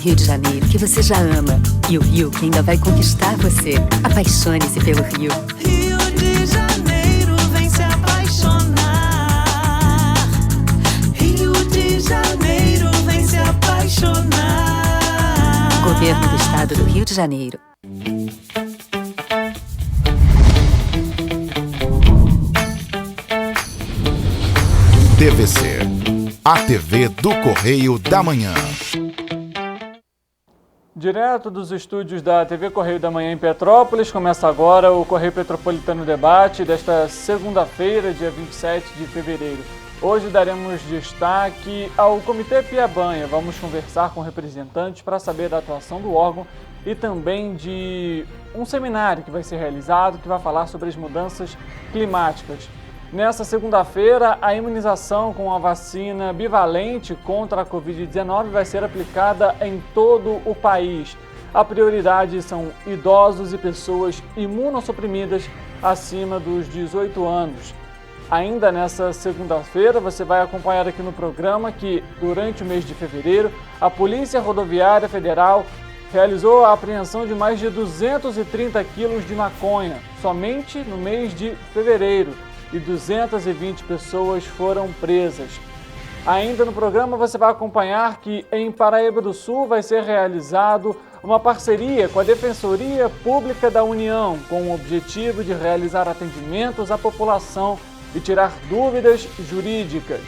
Rio de Janeiro que você já ama e o Rio que ainda vai conquistar você. Apaixone-se pelo Rio. Rio de Janeiro, vem se apaixonar. Rio de Janeiro, vem se apaixonar. Governo do Estado do Rio de Janeiro. TVC, a TV do Correio da Manhã. Direto dos estúdios da TV Correio da Manhã em Petrópolis, começa agora o Correio Petropolitano Debate desta segunda-feira, dia 27 de fevereiro. Hoje daremos destaque ao Comitê Piabanha. Vamos conversar com representantes para saber da atuação do órgão e também de um seminário que vai ser realizado, que vai falar sobre as mudanças climáticas. Nessa segunda-feira, a imunização com a vacina bivalente contra a Covid-19 vai ser aplicada em todo o país. A prioridade são idosos e pessoas imunossuprimidas acima dos 18 anos. Ainda nessa segunda-feira, você vai acompanhar aqui no programa que, durante o mês de fevereiro, a Polícia Rodoviária Federal realizou a apreensão de mais de 230 quilos de maconha, somente no mês de fevereiro. E 220 pessoas foram presas. Ainda no programa você vai acompanhar que em Paraíba do Sul vai ser realizado uma parceria com a Defensoria Pública da União, com o objetivo de realizar atendimentos à população e tirar dúvidas jurídicas.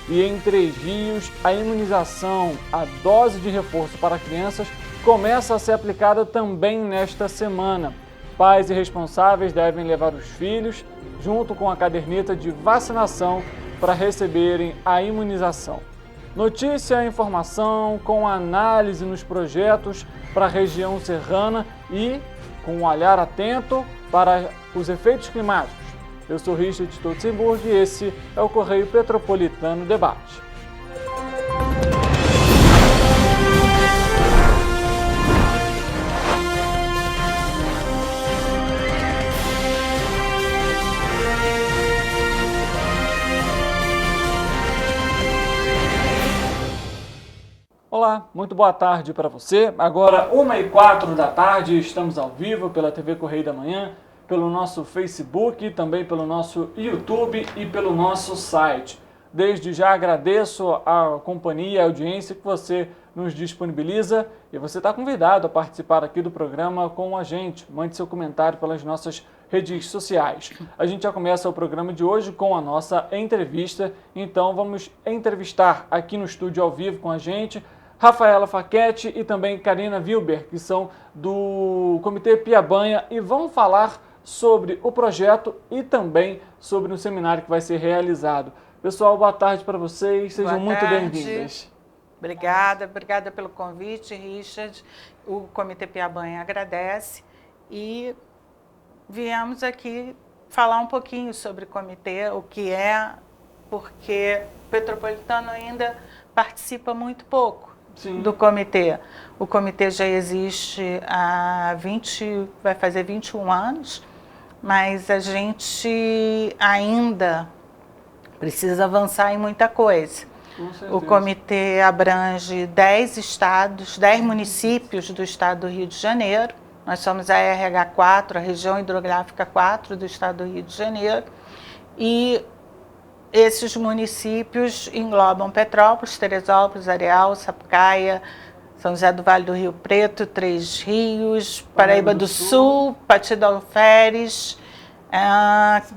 E em Três Rios, a imunização, a dose de reforço para crianças, começa a ser aplicada também nesta semana. Pais e responsáveis devem levar os filhos junto com a caderneta de vacinação para receberem a imunização. Notícia e informação com análise nos projetos para a região serrana e com um olhar atento para os efeitos climáticos. Eu sou Richard Stolzenburg e esse é o Correio Petropolitano Debate. Olá, muito boa tarde para você. Agora, 1h04 da tarde, estamos ao vivo pela TV Correio da Manhã, pelo nosso Facebook, também pelo nosso YouTube e pelo nosso site. Desde já agradeço a companhia, a audiência que você nos disponibiliza e você está convidado a participar aqui do programa com a gente. Mande seu comentário pelas nossas redes sociais. A gente já começa o programa de hoje com a nossa entrevista, então vamos entrevistar aqui no estúdio ao vivo com a gente Rafaela Facchetti e também Karina Wilber, que são do Comitê Piabanha e vão falar sobre o projeto e também sobre um seminário que vai ser realizado. Pessoal, boa tarde para vocês, sejam muito bem-vindas. Obrigada pelo convite, Richard. O Comitê Piabanha agradece e viemos aqui falar um pouquinho sobre o comitê, o que é, porque o Petropolitano ainda participa muito pouco. Sim. Do comitê. O comitê já existe há vai fazer 21 anos, mas a gente ainda precisa avançar em muita coisa. O comitê abrange 10 estados, 10 municípios do estado do Rio de Janeiro. Nós somos a RH4, a região hidrográfica 4 do estado do Rio de Janeiro. E esses municípios englobam Petrópolis, Teresópolis, Areal, Sapucaia, São José do Vale do Rio Preto, Três Rios, Paraíba do Sul, Pati do Alferes,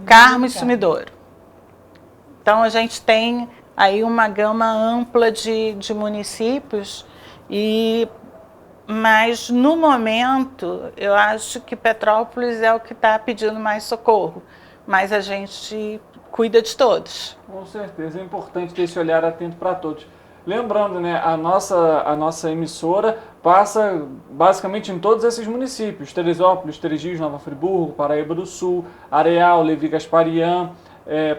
Carmo e Sumidouro. Então a gente tem aí uma gama ampla de municípios, mas no momento eu acho que Petrópolis é o que está pedindo mais socorro, mas a gente cuida de todos. Com certeza, é importante ter esse olhar atento para todos. Lembrando, né, a nossa emissora passa basicamente em todos esses municípios: Teresópolis, Três Rios, Nova Friburgo, Paraíba do Sul, Areal, Levi Gasparian,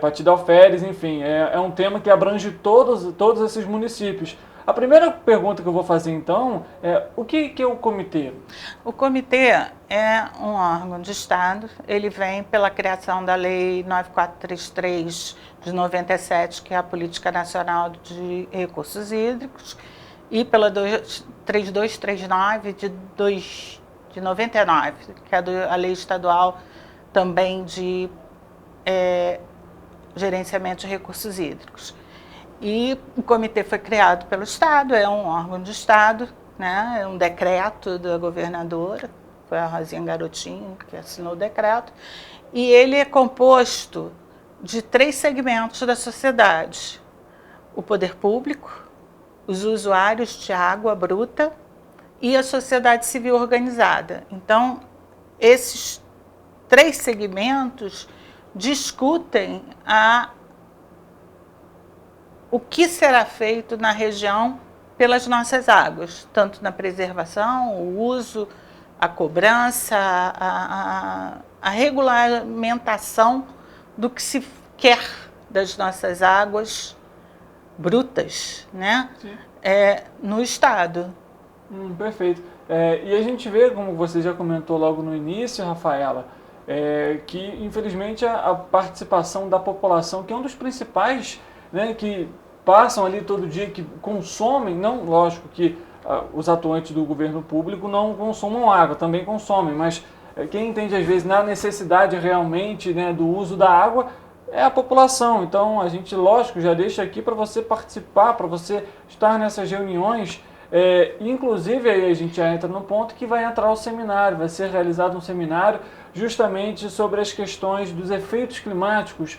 Pati do Alferes, enfim, é um tema que abrange todos esses municípios. A primeira pergunta que eu vou fazer, então, é o que é o comitê? O comitê é um órgão de Estado, ele vem pela criação da Lei 9433 de 97, que é a Política Nacional de Recursos Hídricos, e pela 3239 de 99, que é a lei estadual também de gerenciamento de recursos hídricos. E o comitê foi criado pelo Estado, é um órgão de Estado, né? É um decreto da governadora, foi a Rosinha Garotinho que assinou o decreto, e ele é composto de 3 segmentos da sociedade: o poder público, os usuários de água bruta e a sociedade civil organizada. Então, esses 3 segmentos discutem o que será feito na região pelas nossas águas, tanto na preservação, o uso, a cobrança, a regulamentação do que se quer das nossas águas brutas, né? No Estado. Perfeito. E a gente vê, como você já comentou logo no início, Rafaela, que infelizmente a participação da população, que é um dos principais, né, que passam ali todo dia, que consomem, não, lógico que os atuantes do governo público não consumam água, também consomem, mas quem entende às vezes na necessidade realmente, né, do uso da água é a população. Então a gente, lógico, já deixa aqui para você participar, para você estar nessas reuniões. Inclusive aí a gente já entra no ponto que vai entrar o seminário, vai ser realizado um seminário justamente sobre as questões dos efeitos climáticos.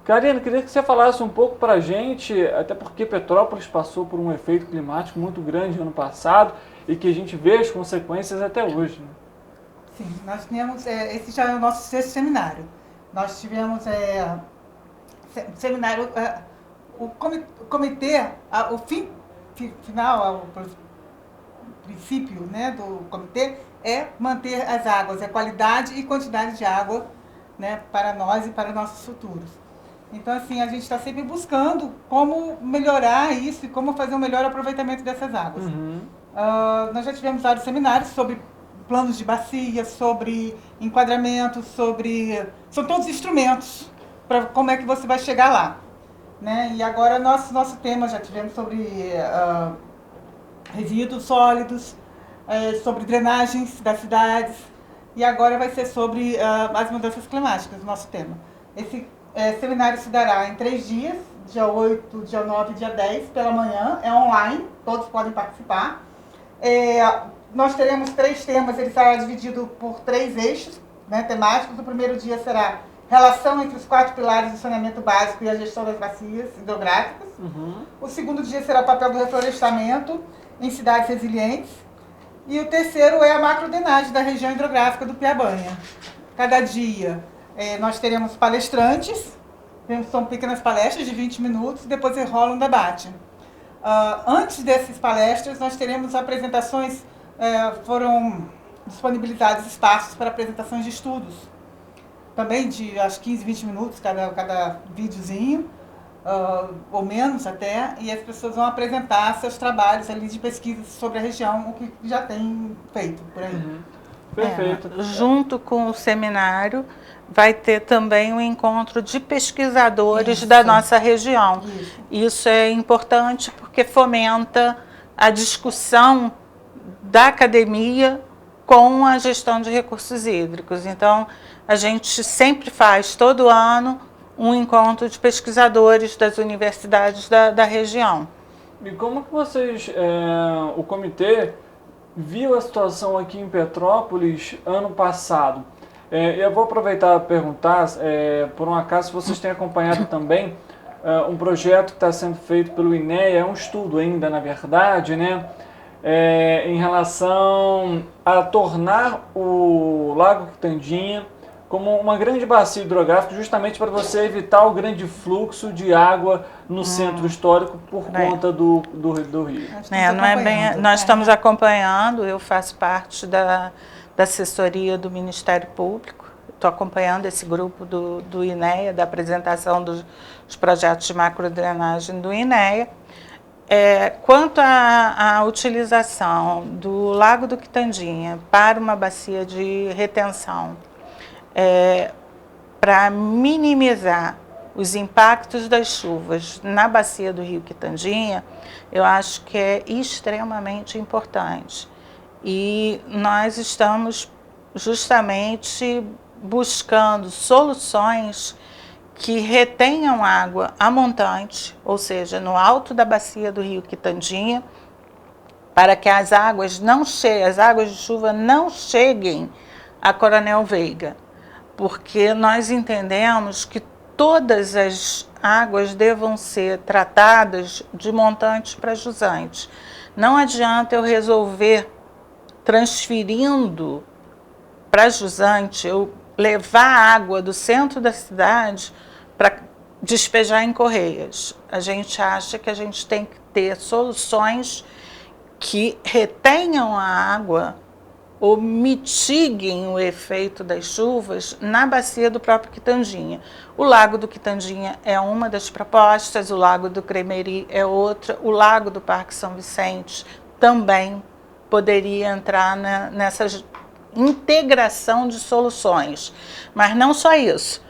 Karina, queria que você falasse um pouco para a gente, até porque Petrópolis passou por um efeito climático muito grande ano passado e que a gente vê as consequências até hoje. Né? Sim, nós tínhamos, esse já é o nosso 6º seminário. Nós tivemos seminário, o comitê, o final, o princípio, né, do comitê é manter as águas, a qualidade e quantidade de água, né, para nós e para nossos futuros. Então, assim, a gente está sempre buscando como melhorar isso e como fazer um melhor aproveitamento dessas águas. Nós já tivemos vários seminários sobre planos de bacia, sobre enquadramento, são todos instrumentos para como é que você vai chegar lá. Né? E agora nosso tema já tivemos sobre resíduos sólidos, sobre drenagens das cidades, e agora vai ser sobre as mudanças climáticas, o nosso tema. Esse seminário se dará em 3 dias, dia 8, dia 9 e dia 10, pela manhã, é online, todos podem participar. Nós teremos 3 temas, ele será dividido por 3 eixos, né, temáticos. O primeiro dia será relação entre os 4 pilares do saneamento básico e a gestão das bacias hidrográficas. O segundo dia será o papel do reflorestamento em cidades resilientes. E o terceiro é a macrodrenagem da região hidrográfica do Piabanha. Cada dia nós teremos palestrantes, são pequenas palestras de 20 minutos, e depois rola um debate. Antes dessas palestras, nós teremos apresentações, foram disponibilizados espaços para apresentações de estudos, também de acho 15, 20 minutos cada videozinho, ou menos até, e as pessoas vão apresentar seus trabalhos ali de pesquisa sobre a região, o que já tem feito por aí. Perfeito. Junto com o seminário, vai ter também um encontro de pesquisadores da nossa região. Isso é importante porque fomenta a discussão da academia com a gestão de recursos hídricos. Então, a gente sempre faz, todo ano, um encontro de pesquisadores das universidades da região. E como que vocês, o comitê, viu a situação aqui em Petrópolis ano passado? Eu vou aproveitar para perguntar, por um acaso, se vocês têm acompanhado também um projeto que está sendo feito pelo INEA, é um estudo ainda, na verdade, né, em relação a tornar o Lago Quitandinha como uma grande bacia hidrográfica, justamente para você evitar o grande fluxo de água no centro histórico por conta do rio. Nós estamos acompanhando, eu faço parte da assessoria do Ministério Público, estou acompanhando esse grupo do INEA, da apresentação dos projetos de macrodrenagem do INEA. Quanto à utilização do Lago do Quitandinha para uma bacia de retenção, para minimizar os impactos das chuvas na bacia do Rio Quitandinha, eu acho que é extremamente importante. E nós estamos justamente buscando soluções que retenham água a montante, ou seja, no alto da bacia do Rio Quitandinha, para que as águas de chuva não cheguem a Coronel Veiga, porque nós entendemos que todas as águas devam ser tratadas de montante para jusante. Não adianta eu resolver transferindo para jusante, eu levar água do centro da cidade para despejar em Correias. A gente acha que a gente tem que ter soluções que retenham a água ou mitiguem o efeito das chuvas na bacia do próprio Quitandinha. O Lago do Quitandinha é uma das propostas, o Lago do Cremeri é outra, o Lago do Parque São Vicente também poderia entrar nessa integração de soluções. Mas não só isso.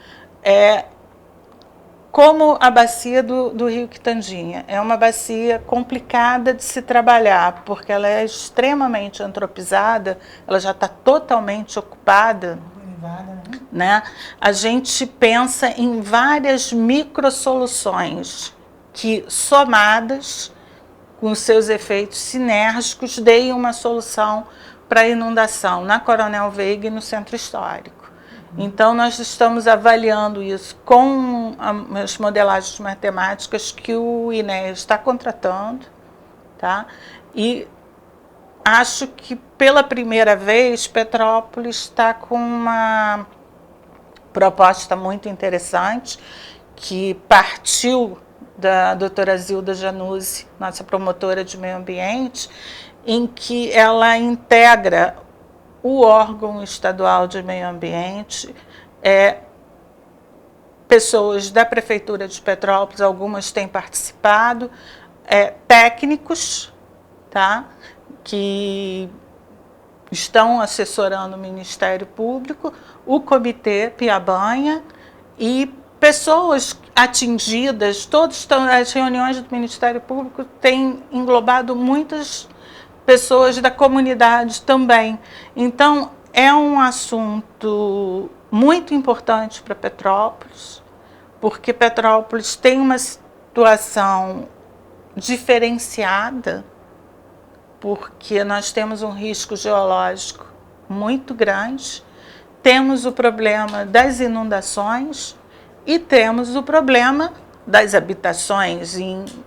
Como a bacia do Rio Quitandinha é uma bacia complicada de se trabalhar, porque ela é extremamente antropizada, ela já está totalmente ocupada, né? A gente pensa em várias microsoluções que, somadas com seus efeitos sinérgicos, deem uma solução para a inundação na Coronel Veiga e no Centro Histórico. Então, nós estamos avaliando isso com as modelagens matemáticas que o INEA está contratando, tá? E acho que, pela primeira vez, Petrópolis está com uma proposta muito interessante, que partiu da doutora Zilda Januzzi, nossa promotora de meio ambiente, em que ela integra o órgão estadual de meio ambiente, pessoas da Prefeitura de Petrópolis, algumas têm participado, técnicos, tá, que estão assessorando o Ministério Público, o Comitê Piabanha e pessoas atingidas. As reuniões do Ministério Público têm englobado muitas pessoas da comunidade também. Então, é um assunto muito importante para Petrópolis, porque Petrópolis tem uma situação diferenciada, porque nós temos um risco geológico muito grande, temos o problema das inundações e temos o problema das habitações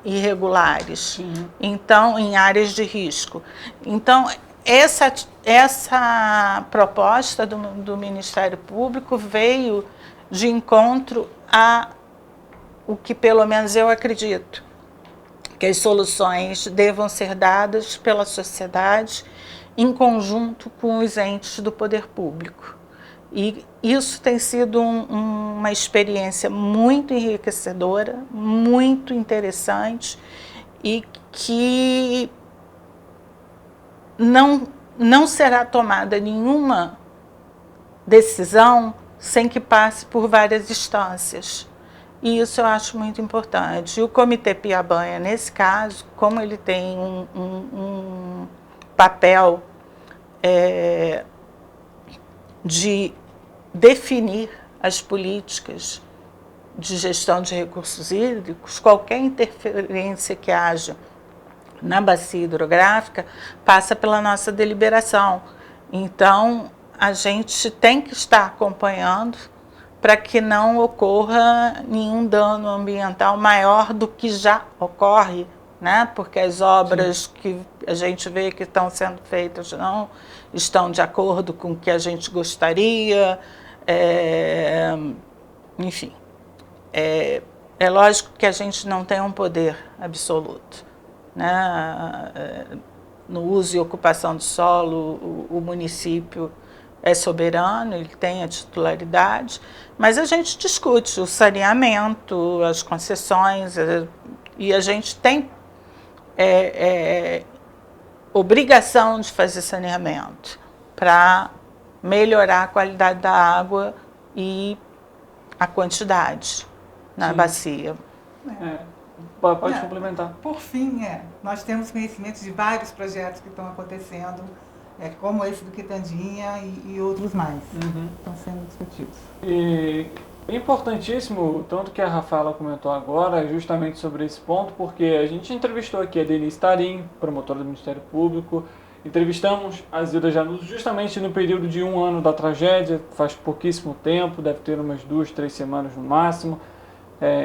irregulares, sim, então, em áreas de risco. Então, essa proposta do Ministério Público veio de encontro a o que, pelo menos, eu acredito, que as soluções devam ser dadas pela sociedade em conjunto com os entes do poder público. E isso tem sido uma experiência muito enriquecedora, muito interessante, e que não será tomada nenhuma decisão sem que passe por várias instâncias. E isso eu acho muito importante. E o Comitê Piabanha, nesse caso, como ele tem um papel de definir as políticas de gestão de recursos hídricos, qualquer interferência que haja na bacia hidrográfica passa pela nossa deliberação. Então, a gente tem que estar acompanhando para que não ocorra nenhum dano ambiental maior do que já ocorre, né? Porque as obras, sim, que a gente vê que estão sendo feitas não estão de acordo com o que a gente gostaria, enfim. É lógico que a gente não tem um poder absoluto, né? No uso e ocupação do solo, o município é soberano, ele tem a titularidade, mas a gente discute o saneamento, as concessões, e a gente tem obrigação de fazer saneamento para melhorar a qualidade da água e a quantidade, na Sim. bacia. Pode complementar. Por fim, nós temos conhecimento de vários projetos que estão acontecendo, como esse do Quitandinha e outros mais, estão sendo discutidos. E é importantíssimo, tanto que a Rafaela comentou agora, justamente sobre esse ponto, porque a gente entrevistou aqui a Denise Tarim, promotora do Ministério Público, entrevistamos a Zilda Januzzo justamente no período de 1 ano da tragédia, faz pouquíssimo tempo, deve ter umas 2, 3 semanas no máximo.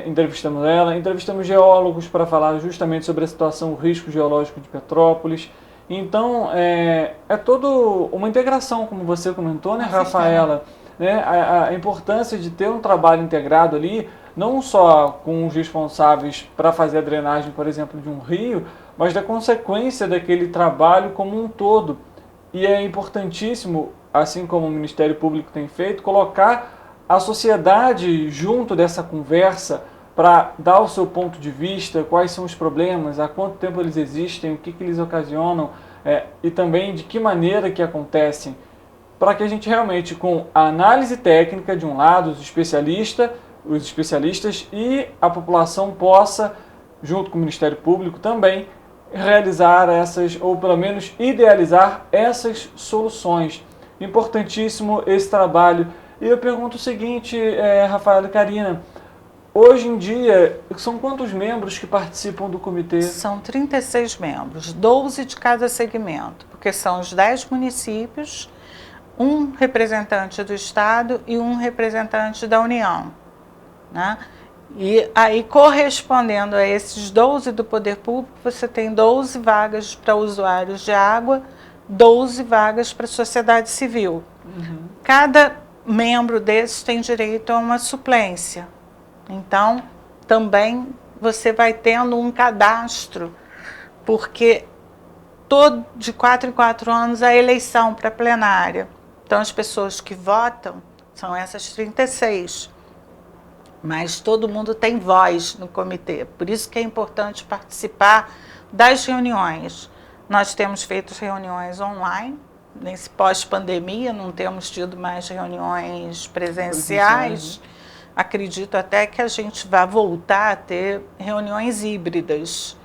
Entrevistamos ela, entrevistamos geólogos para falar justamente sobre a situação, o risco geológico de Petrópolis. Então, é toda uma integração, como você comentou, né, Rafaela? Né, a importância de ter um trabalho integrado ali, não só com os responsáveis para fazer a drenagem, por exemplo, de um rio, mas da consequência daquele trabalho como um todo. E é importantíssimo, assim como o Ministério Público tem feito, colocar a sociedade junto dessa conversa para dar o seu ponto de vista, quais são os problemas, há quanto tempo eles existem, o que eles ocasionam e também de que maneira que acontecem, para que a gente realmente, com a análise técnica de um lado, os especialistas e a população possa, junto com o Ministério Público também, realizar essas, ou pelo menos idealizar essas soluções. Importantíssimo esse trabalho. E eu pergunto o seguinte, Rafaela e Karina, hoje em dia, são quantos membros que participam do comitê? São 36 membros, 12 de cada segmento, porque são os 10 municípios, um representante do Estado e um representante da União, né? E aí, correspondendo a esses 12 do Poder Público, você tem 12 vagas para usuários de água, 12 vagas para a sociedade civil. Cada membro desses tem direito a uma suplência. Então, também você vai tendo um cadastro, porque de 4 em 4 anos a eleição para a plenária. Então, as pessoas que votam são essas 36. Mas todo mundo tem voz no comitê. Por isso que é importante participar das reuniões. Nós temos feito reuniões online. Nesse pós-pandemia, não temos tido mais reuniões presenciais. Acredito até que a gente vai voltar a ter reuniões híbridas.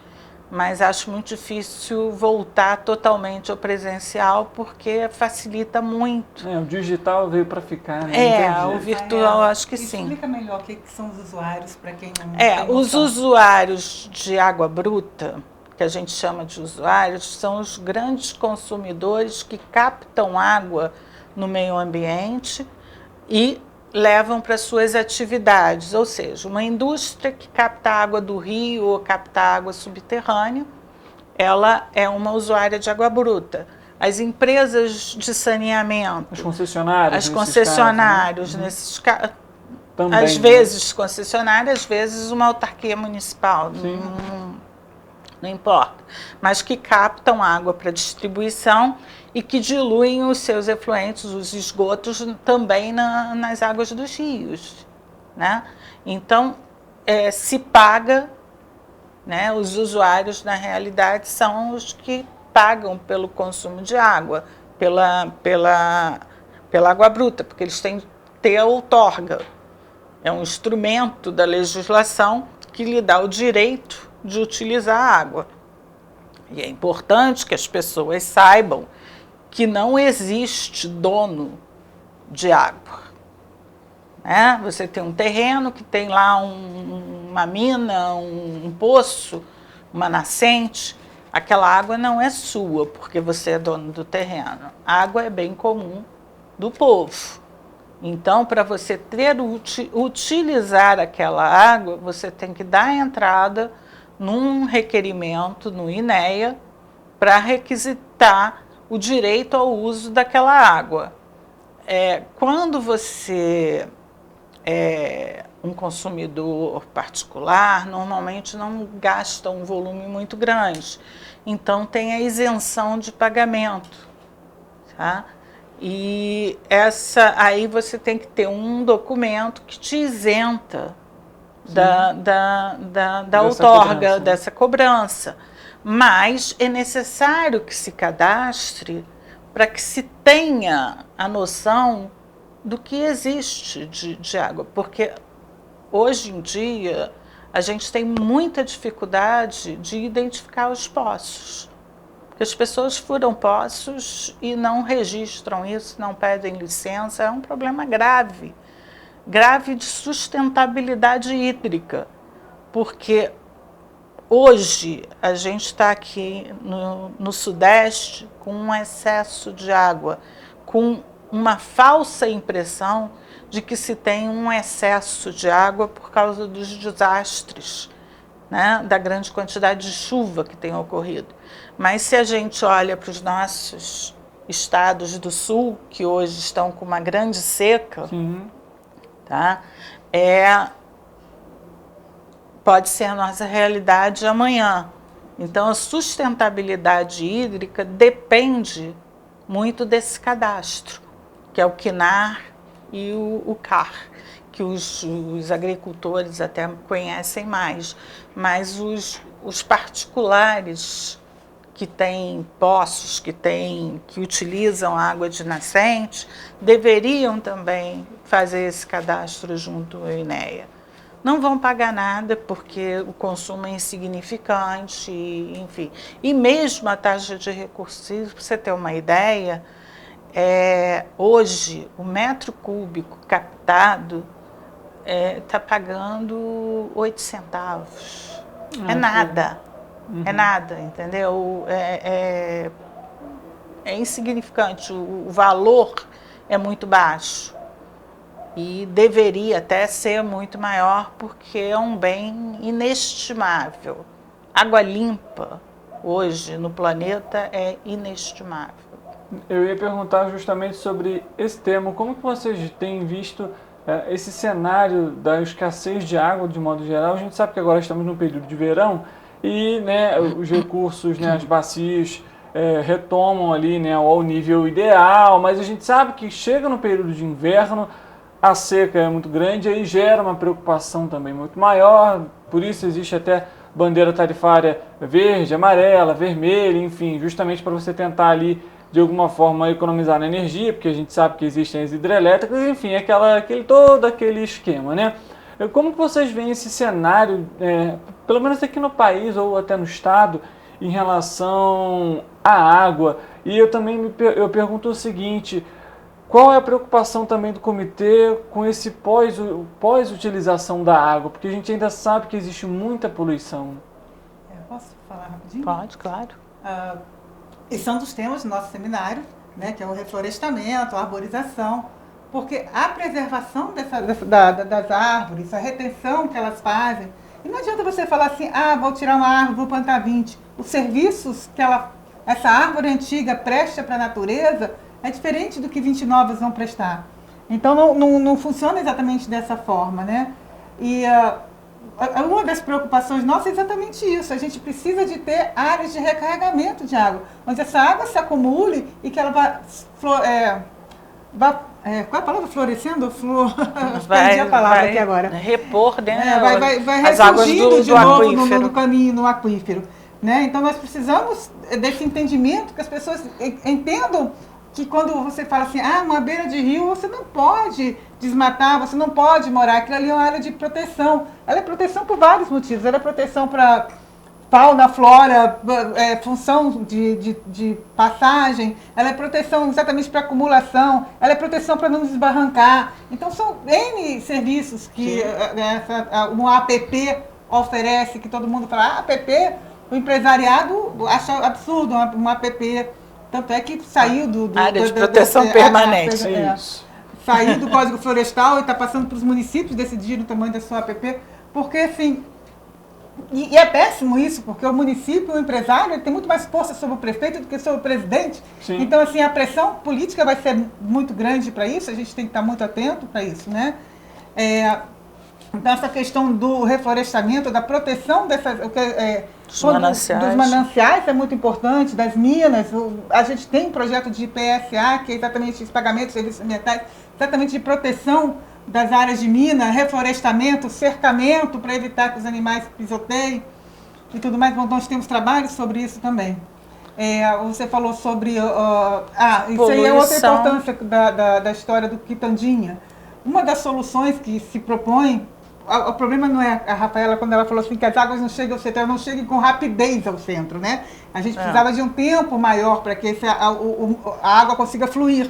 Mas acho muito difícil voltar totalmente ao presencial, porque facilita muito. O digital veio para ficar, né? O virtual acho que sim. Explica melhor o que são os usuários, para quem não tem os noção. usuários de água bruta, que a gente chama de usuários, são os grandes consumidores que captam água no meio ambiente e levam para suas atividades, ou seja, uma indústria que capta água do rio ou capta água subterrânea, ela é uma usuária de água bruta. As empresas de saneamento, Os concessionários, as concessionários, nesses casos, também, às vezes concessionária, às vezes uma autarquia municipal, não importa, mas que captam água para distribuição e que diluem os seus efluentes, os esgotos, também nas águas dos rios, né? Então, se paga, né? Os usuários, na realidade, são os que pagam pelo consumo de água, pela água bruta, porque eles têm que ter a outorga. É um instrumento da legislação que lhe dá o direito de utilizar a água. E é importante que as pessoas saibam que não existe dono de água. Né? Você tem um terreno que tem lá uma mina, um poço, uma nascente, aquela água não é sua, porque você é dono do terreno. A água é bem comum do povo. Então, para você utilizar aquela água, você tem que dar entrada num requerimento no INEA para requisitar o direito ao uso daquela água. Quando você é um consumidor particular, normalmente não gasta um volume muito grande. Então, tem a isenção de pagamento. Tá? E aí você tem que ter um documento que te isenta da outorga, dessa cobrança. Mas é necessário que se cadastre para que se tenha a noção do que existe de água, porque hoje em dia, a gente tem muita dificuldade de identificar os poços. Porque as pessoas furam poços e não registram isso, não pedem licença. É um problema grave, grave de sustentabilidade hídrica. Porque hoje a gente está aqui no Sudeste com um excesso de água, com uma falsa impressão de que se tem um excesso de água por causa dos desastres, né, da grande quantidade de chuva que tem ocorrido. Mas se a gente olha para os nossos estados do Sul, que hoje estão com uma grande seca, tá, pode ser a nossa realidade amanhã. Então, a sustentabilidade hídrica depende muito desse cadastro, que é o CNAR e o CAR, que os agricultores até conhecem mais, mas os particulares que têm poços, que utilizam água de nascente, deveriam também fazer esse cadastro junto ao INEA. Não vão pagar nada porque o consumo é insignificante, enfim. E mesmo a taxa de recursos, para você ter uma ideia, hoje o metro cúbico captado está pagando 8 centavos. É nada. É nada, entendeu? É insignificante. O valor é muito baixo. E deveria até ser muito maior, porque é um bem inestimável. Água limpa, hoje, no planeta, é inestimável. Eu ia perguntar justamente sobre esse tema. Como que vocês têm visto esse cenário da escassez de água, de modo geral? A gente sabe que agora estamos no período de verão e, né, os recursos, né, as bacias retomam ali, né, ao nível ideal, mas a gente sabe que chega no período de inverno, a seca é muito grande e aí gera uma preocupação também muito maior, por isso existe até bandeira tarifária verde, amarela, vermelha, enfim, justamente para você tentar ali, de alguma forma, economizar na energia, porque a gente sabe que existem as hidrelétricas, enfim, todo aquele esquema, né? Como que vocês veem esse cenário, pelo menos aqui no país ou até no estado, em relação à água? E eu também eu pergunto o seguinte: qual é a preocupação também do comitê com esse pós-utilização da água? Porque a gente ainda sabe que existe muita poluição. Posso falar rapidinho? Pode, claro. Esse é um dos temas do nosso seminário, né, que é o reflorestamento, a arborização, porque a preservação das árvores, a retenção que elas fazem, e não adianta você falar assim, vou tirar uma árvore, vou plantar 20. Os serviços que essa árvore antiga presta para a natureza é diferente do que 20 novas vão prestar. Então, não funciona exatamente dessa forma, né? E uma das preocupações nossas é exatamente isso. A gente precisa de ter áreas de recarregamento de água, onde essa água se acumule e que ela qual é a palavra? Florescendo? Perdi a palavra aqui agora. Repor, né? Vai as águas do aquífero. No caminho, no aquífero. Né? Então, nós precisamos desse entendimento, que as pessoas entendam que quando você fala assim, uma beira de rio, você não pode desmatar, você não pode morar. Aquilo ali é uma área de proteção. Ela é proteção por vários motivos. Ela é proteção para fauna, flora, função de passagem. Ela é proteção exatamente para acumulação. Ela é proteção para não desbarrancar. Então, são N serviços que um APP oferece, que todo mundo fala, APP, o empresariado acha absurdo um APP. Tanto é que saiu área de proteção permanente. Saiu do Código Florestal e está passando para os municípios decidirem o tamanho da sua APP, porque, assim, e é péssimo isso, porque o município, o empresário, ele tem muito mais força sobre o prefeito do que sobre o presidente. Sim. Então, assim, a pressão política vai ser muito grande para isso, a gente tem que estar muito atento para isso, né? Então, essa questão do reflorestamento, da proteção dos mananciais é muito importante, das minas. A gente tem um projeto de PSA, que é exatamente esse pagamento de serviços ambientais, exatamente de proteção das áreas de mina, reflorestamento, cercamento, para evitar que os animais pisoteiem e tudo mais. Bom, nós temos trabalhos sobre isso também. Você falou sobre... isso aí é outra importância da história do Quitandinha. Uma das soluções que se propõe o problema não é a Rafaela quando ela falou assim que as águas não chegam ao centro, elas não chegam com rapidez ao centro, né? A gente precisava de um tempo maior para que a água consiga fluir,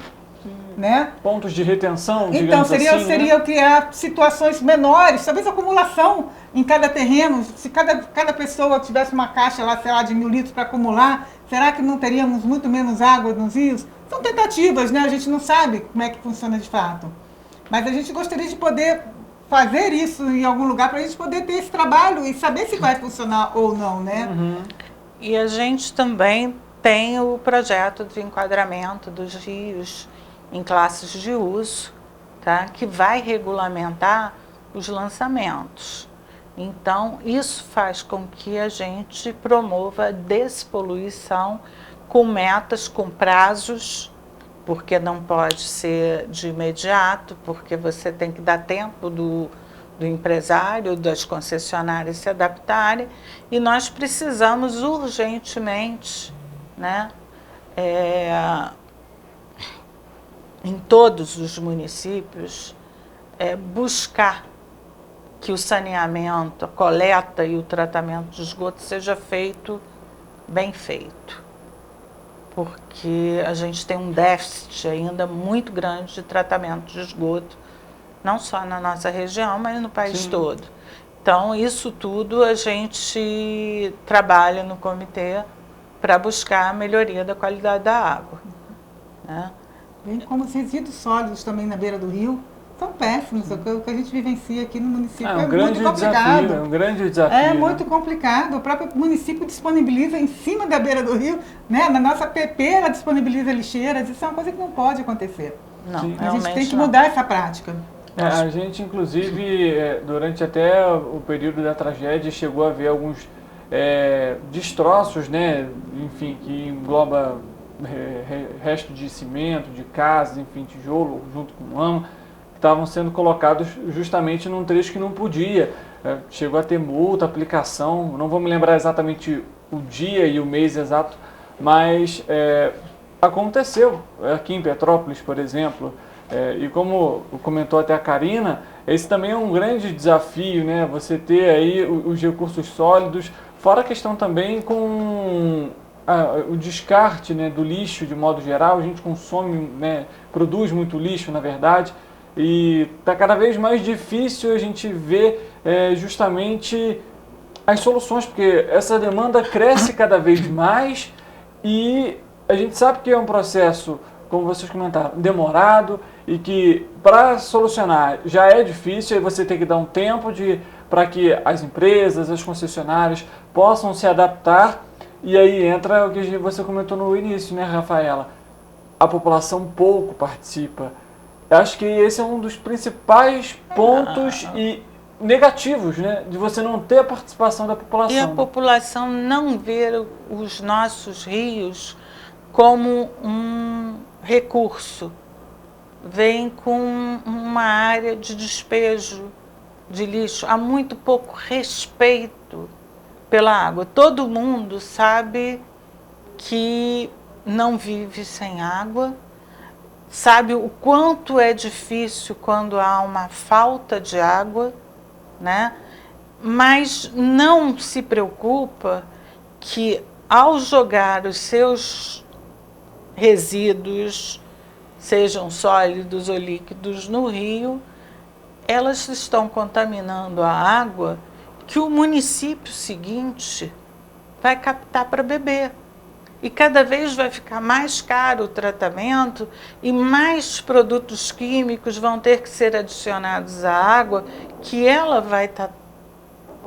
né? Pontos de retenção, então, digamos assim, seria criar situações menores, talvez acumulação em cada terreno. Se cada pessoa tivesse uma caixa lá, sei lá, de 1000 litros para acumular, será que não teríamos muito menos água nos rios? São tentativas, né? A gente não sabe como é que funciona de fato. Mas a gente gostaria de poder fazer isso em algum lugar para a gente poder ter esse trabalho e saber se vai funcionar ou não, né? E a gente também tem o projeto de enquadramento dos rios em classes de uso, tá? Que vai regulamentar os lançamentos. Então, isso faz com que a gente promova a despoluição com metas, com prazos, porque não pode ser de imediato, porque você tem que dar tempo do empresário, das concessionárias se adaptarem, e nós precisamos urgentemente, né, em todos os municípios, buscar que o saneamento, a coleta e o tratamento de esgoto seja feito bem feito. Porque a gente tem um déficit ainda muito grande de tratamento de esgoto, não só na nossa região, mas no país todo. Então, isso tudo a gente trabalha no comitê para buscar a melhoria da qualidade da água, né? Bem como os resíduos sólidos também na beira do rio são péssimos. O que a gente vivencia aqui no município é muito complicado. É um grande desafio. É muito complicado. O próprio município disponibiliza em cima da beira do rio, né? Na nossa PP, ela disponibiliza lixeiras. Isso é uma coisa que não pode acontecer. Não, a gente tem que mudar essa prática. A gente, inclusive, durante até o período da tragédia, chegou a ver alguns destroços, né? Enfim, que engloba resto de cimento, de casas, enfim, tijolo junto com lama, estavam sendo colocados justamente num trecho que não podia. Chegou a ter multa, aplicação, não vou me lembrar exatamente o dia e o mês exato, mas aconteceu aqui em Petrópolis, por exemplo, e como comentou até a Karina, esse também é um grande desafio, né? Você ter aí os recursos sólidos, fora a questão também com o descarte, né, do lixo de modo geral. A gente consome, né, produz muito lixo, na verdade, e está cada vez mais difícil a gente ver justamente as soluções, porque essa demanda cresce cada vez mais e a gente sabe que é um processo, como vocês comentaram, demorado e que para solucionar já é difícil, aí você tem que dar um tempo para que as empresas, as concessionárias possam se adaptar. E aí entra o que você comentou no início, né, Rafaela? A população pouco participa. Eu acho que esse é um dos principais pontos e negativos, né, de você não ter a participação da população. E a população não ver os nossos rios como um recurso. Vem com uma área de despejo de lixo. Há muito pouco respeito pela água. Todo mundo sabe que não vive sem água, sabe o quanto é difícil quando há uma falta de água, né? Mas não se preocupa que ao jogar os seus resíduos, sejam sólidos ou líquidos, no rio, elas estão contaminando a água que o município seguinte vai captar para beber. E cada vez vai ficar mais caro o tratamento e mais produtos químicos vão ter que ser adicionados à água que ela vai estar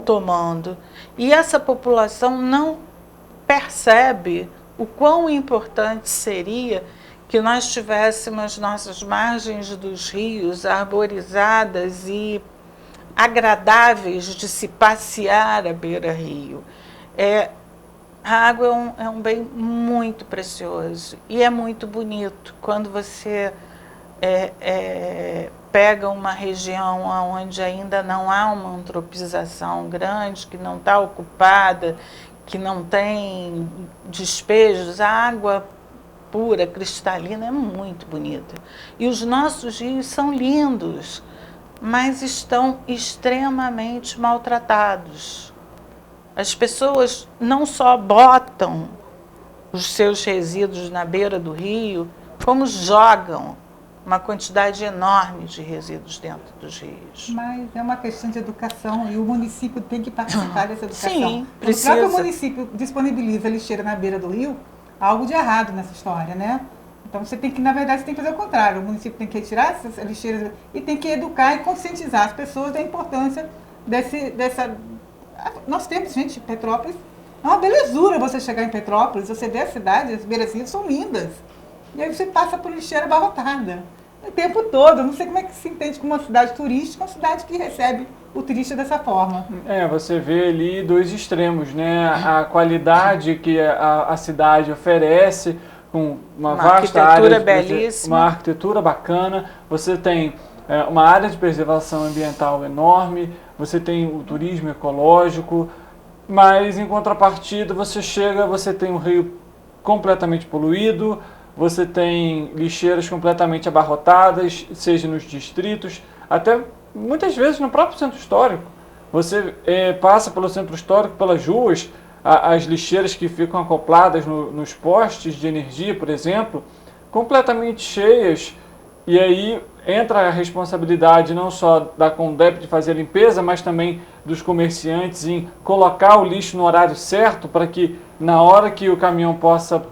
tomando. E essa população não percebe o quão importante seria que nós tivéssemos nossas margens dos rios arborizadas e agradáveis de se passear à beira-rio. A água é um bem muito precioso e é muito bonito quando você pega uma região onde ainda não há uma antropização grande, que não está ocupada, que não tem despejos. A água pura, cristalina, é muito bonita. E os nossos rios são lindos. mas estão extremamente maltratados. As pessoas não só botam os seus resíduos na beira do rio, como jogam uma quantidade enorme de resíduos dentro dos rios. Mas é uma questão de educação e o município tem que participar dessa educação. Sim, Quando precisa. o próprio município disponibiliza lixeira na beira do rio, há algo de errado nessa história, né? Então você tem que, na verdade, você tem que fazer o contrário. O município tem que retirar essas lixeiras e tem que educar e conscientizar as pessoas da importância dessa... Nós temos, gente, Petrópolis, é uma belezura você chegar em Petrópolis, você vê a cidade, as beiras-rios são lindas. E aí você passa por lixeira abarrotada o tempo todo. Eu não sei como é que se entende como uma cidade turística, uma cidade que recebe o turista dessa forma. Você vê ali dois extremos, né? A qualidade que a cidade oferece, com uma vasta área, belíssima, uma arquitetura bacana, você tem uma área de preservação ambiental enorme, você tem o turismo ecológico, mas em contrapartida você tem um rio completamente poluído, você tem lixeiras completamente abarrotadas, seja nos distritos, até muitas vezes no próprio centro histórico. Você passa pelo centro histórico, pelas ruas, as lixeiras que ficam acopladas nos postes de energia, por exemplo, completamente cheias, e aí entra a responsabilidade não só da Condep de fazer a limpeza, mas também dos comerciantes em colocar o lixo no horário certo, para que na hora que o caminhão possa,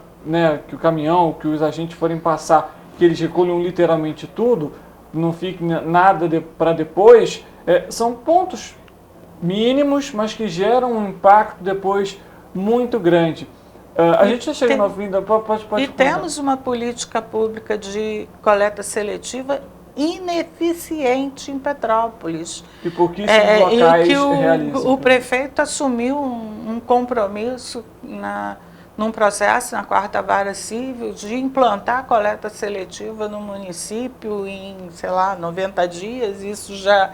que os agentes forem passar, que eles recolham literalmente tudo, não fique nada para depois. São pontos mínimos, mas que geram um impacto depois muito grande. A gente já chega no fim da... Pode e temos uma política pública de coleta seletiva ineficiente em Petrópolis. E pouquíssimos locais realizam. O prefeito assumiu um compromisso num processo na 4ª Vara Civil de implantar a coleta seletiva no município em, 90 dias. Isso já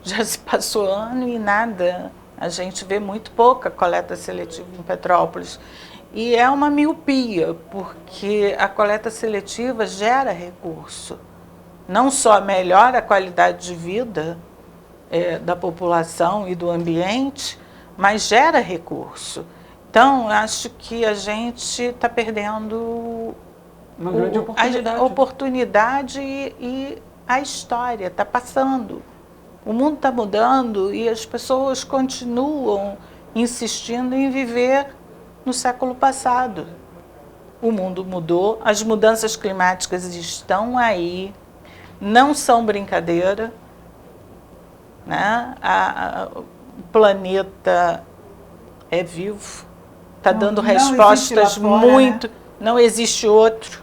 se passou ano e nada. A gente vê muito pouca coleta seletiva em Petrópolis. E é uma miopia, porque a coleta seletiva gera recurso. Não só melhora a qualidade de vida da população e do ambiente, mas gera recurso. Então, acho que a gente está perdendo uma grande a oportunidade e a história está passando. O mundo está mudando e as pessoas continuam insistindo em viver no século passado. O mundo mudou, as mudanças climáticas estão aí, não são brincadeira, né? O planeta é vivo, está dando respostas muito... Né? Não existe outro.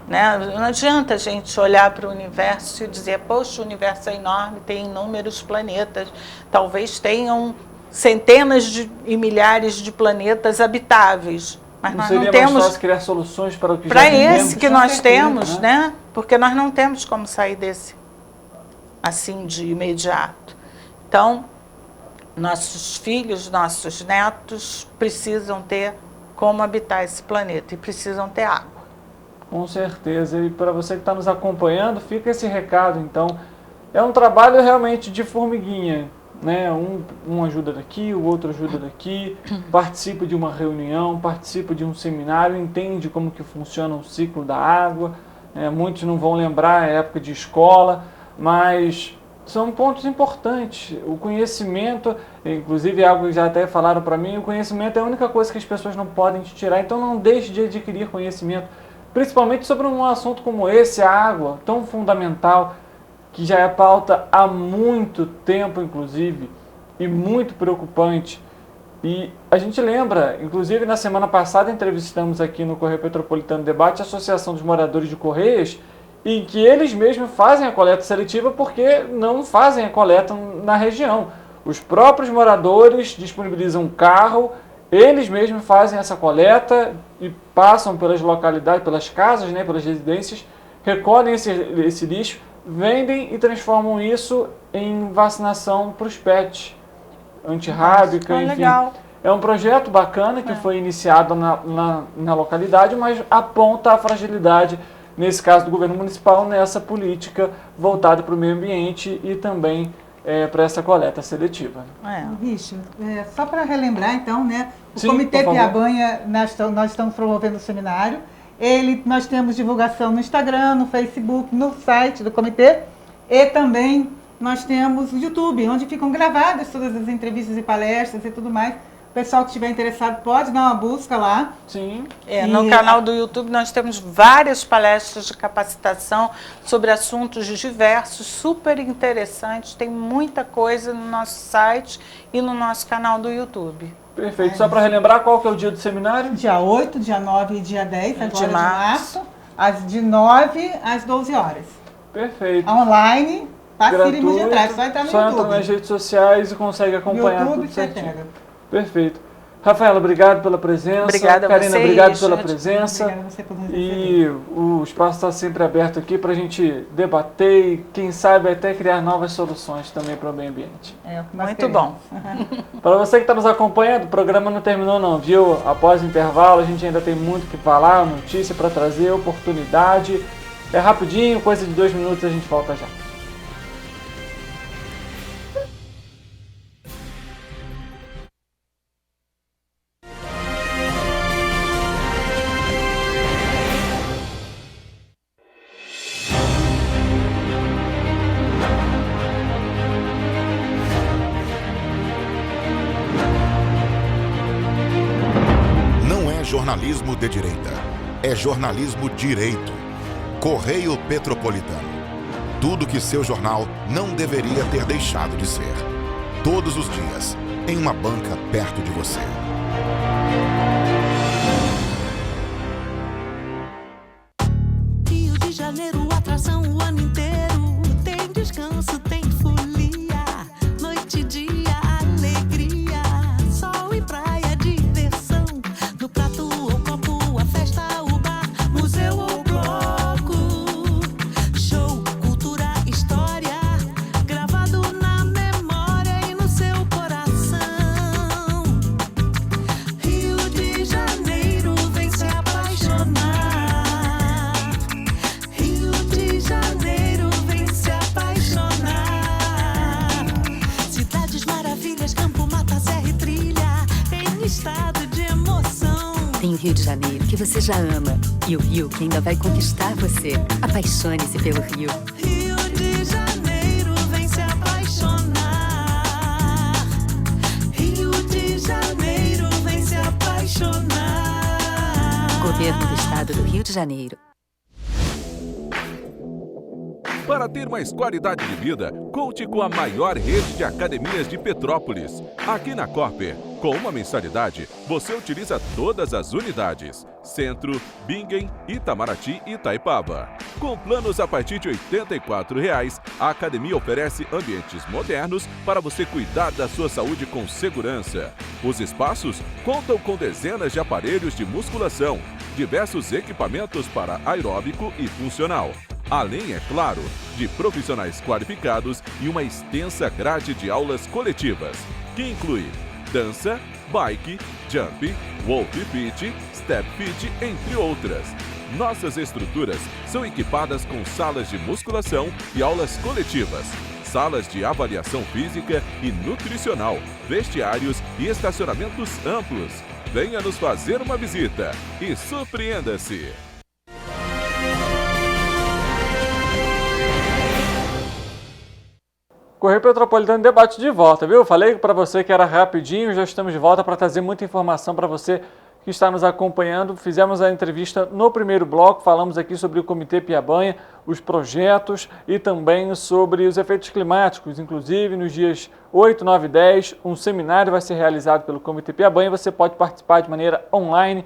Né? Não adianta a gente olhar para o universo e dizer, poxa, o universo é enorme, tem inúmeros planetas, talvez tenham centenas e milhares de planetas habitáveis, mas nós não temos... mais fácil criar soluções para o que já para vivemos? esse que nós temos, né? Porque nós não temos como sair desse assim de imediato. Então, nossos filhos, nossos netos precisam ter como habitar esse planeta e precisam ter água. Com certeza, e para você que está nos acompanhando, fica esse recado. Então, é um trabalho realmente de formiguinha, né? Um ajuda daqui, o outro ajuda daqui, participa de uma reunião, participa de um seminário, entende como que funciona o ciclo da água. Muitos não vão lembrar a época de escola, mas são pontos importantes. O conhecimento, inclusive algo que já até falaram para mim, o conhecimento é a única coisa que as pessoas não podem te tirar, então não deixe de adquirir conhecimento. Principalmente sobre um assunto como esse, a água, tão fundamental, que já é pauta há muito tempo, inclusive, e muito preocupante. E a gente lembra, inclusive na semana passada entrevistamos aqui no Correio Petropolitano Debate a Associação dos Moradores de Correias, em que eles mesmos fazem a coleta seletiva porque não fazem a coleta na região. Os próprios moradores disponibilizam um carro, eles mesmos fazem essa coleta e passam pelas localidades, pelas casas, né, pelas residências, recolhem esse lixo, vendem e transformam isso em vacinação para os pets, antirrábica, enfim. Legal. É um projeto bacana que foi iniciado na localidade, mas aponta a fragilidade nesse caso do governo municipal, nessa política voltada para o meio ambiente e também para essa coleta seletiva. Richard, só para relembrar então, né, o Sim, Comitê Piabanha, nós estamos promovendo o seminário. Nós temos divulgação no Instagram, no Facebook, no site do comitê e também nós temos o YouTube, onde ficam gravadas todas as entrevistas e palestras e tudo mais. O pessoal que estiver interessado pode dar uma busca lá. Sim. No canal do YouTube nós temos várias palestras de capacitação sobre assuntos diversos, super interessantes. Tem muita coisa no nosso site e no nosso canal do YouTube. Perfeito. Só para relembrar, qual que é o dia do seminário? Dia 8, dia 9 e dia 10, agora de março, de 9 às 12 horas. Perfeito. Online, facílimo de entrar, Gratuito, só entrar no só YouTube. entra nas redes sociais e consegue acompanhar YouTube, tudo certinho. pega. Perfeito. Rafaela, obrigado pela presença. Obrigada a Karina, você, obrigado Richard. pela presença. Obrigada a você por nos receber. E o espaço está sempre aberto aqui para a gente debater e, quem sabe, até criar novas soluções também para o meio ambiente. Muito bom. Para você que está nos acompanhando, o programa não terminou não, viu? Após o intervalo, a gente ainda tem muito o que falar, notícia para trazer, oportunidade. É rapidinho, coisa de 2 minutos, a gente volta já. Jornalismo de direita. É jornalismo direito. Correio Petropolitano. Tudo que seu jornal não deveria ter deixado de ser. Todos os dias, em uma banca perto de você. Rio de Janeiro, atração o ano inteiro. Tem descanso, tem folia. Noite e dia, alegria. Sol e praia, diversão. No prato ou copo, a festa, o bar, museu ou bloco. Show, cultura, história. Gravado na memória e no seu coração. Rio de Janeiro, vem se apaixonar. Rio de Janeiro, vem se apaixonar. Cidades maravilhas, campo, mata, serra e trilha. Em estado de emoção. Tem o Rio de Janeiro que você já ama e o Rio que ainda vai conquistar você. Apaixone-se pelo Rio. Rio de Janeiro, vem se apaixonar. Rio de Janeiro, vem se apaixonar. Governo do Estado do Rio de Janeiro. Para ter mais qualidade de vida, conte com a maior rede de academias de Petrópolis. Aqui na Corper, com uma mensalidade, você utiliza todas as unidades. Centro, Bingen, Itamaraty e Itaipava. Com planos a partir de R$ 84,00, a academia oferece ambientes modernos para você cuidar da sua saúde com segurança. Os espaços contam com dezenas de aparelhos de musculação, diversos equipamentos para aeróbico e funcional. Além, é claro, de profissionais qualificados e uma extensa grade de aulas coletivas, que inclui dança, bike, jump, wolf fit, step fit, entre outras. Nossas estruturas são equipadas com salas de musculação e aulas coletivas, salas de avaliação física e nutricional, vestiários e estacionamentos amplos. Venha nos fazer uma visita e surpreenda-se! Correio Petropolitano Debate de volta, viu? Falei para você que era rapidinho, já estamos de volta para trazer muita informação para você que está nos acompanhando. Fizemos a entrevista no primeiro bloco, falamos aqui sobre o Comitê Piabanha, os projetos e também sobre os efeitos climáticos. Inclusive, nos dias 8, 9 e 10, um seminário vai ser realizado pelo Comitê Piabanha. Você pode participar de maneira online